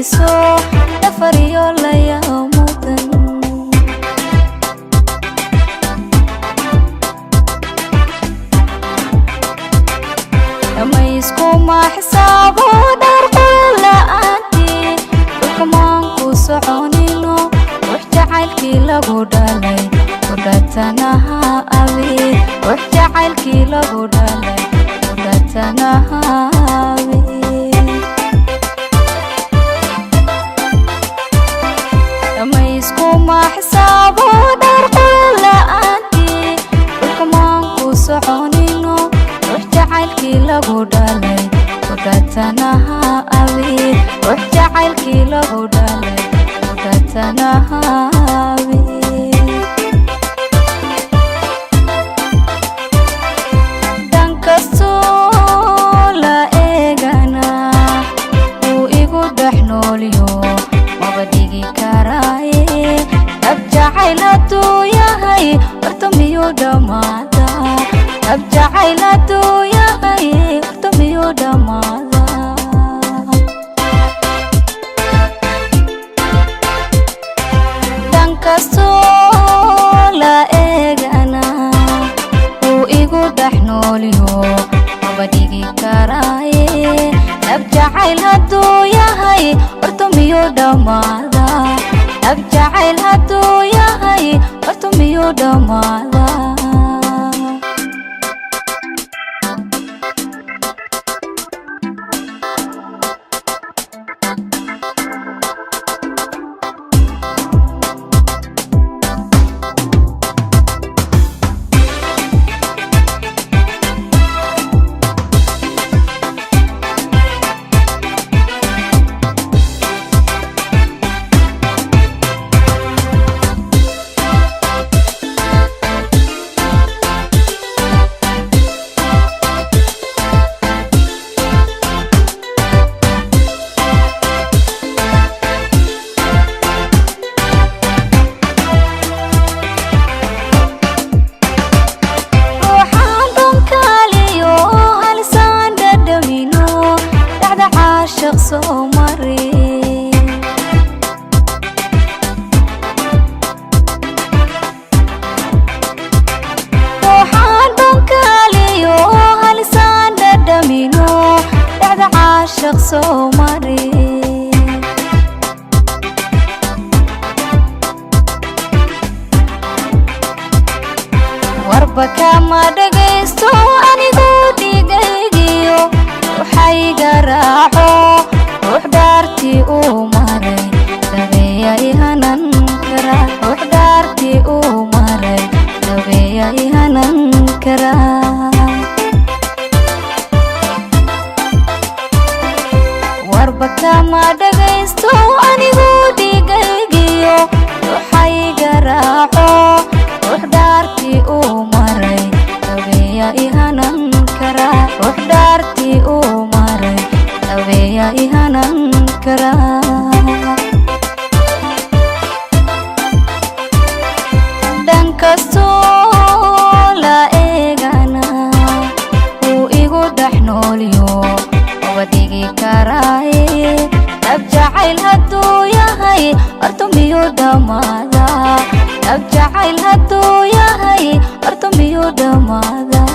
dhexayso dhafariyo layaamudan dhammayskuma xisaabo dharqul la'aantii dhulkamaanku soconino wax jacaylkii lagu dhalay udhatanaha abid wax jacaylkii lagu dhalay udhatanaha abid dhammayskuma xisaabo dharqul la'aantii dhulkamaanku soconino wax jacaylkii lagu dhalay udhatanaha abid wax jacaylkii lagu dhalay udhatanaha abid abjacayl haduu yahay horta miyuu dhamaadaa dhan kastoo la eegana wuu igu dhex noolyo maba dhigi karaaye abjacayl haduu yahay horta miyuu dhamaadaa abjacayl haduu yahay horta miyuu dhamaadaa warbaka ma dhagaysto anigu dhigaygiyo waxay garaaco ruux dhaartii uu maray dabeeya ihanan kara ruux dhaartii uu maray dabeeya ihanan kara warbaka ma dhagaysto anigu dhigaygiyo waxay garaaco ruux dhaartii uu maray dabeeya ihanan kara ruux dhaartii uu maray dabeeya ihanan kara dhan kastoo la eegana wuu igu dhex noolyo maba dhigi karaaye abjacayl haduu yahay horta miyuu dhamaadaa abjacayl haduu yahay horta miyuu dhamaadaa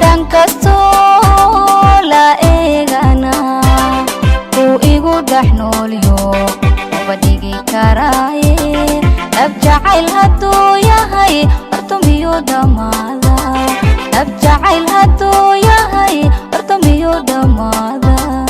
dhan kastoo la eegana wuu igu dhex noolyo maba dhigi karaaye abjacayl haduu yahay horta miyuu dhamaadaa abjacayl haduu yahay horta miyuu dhamaadaa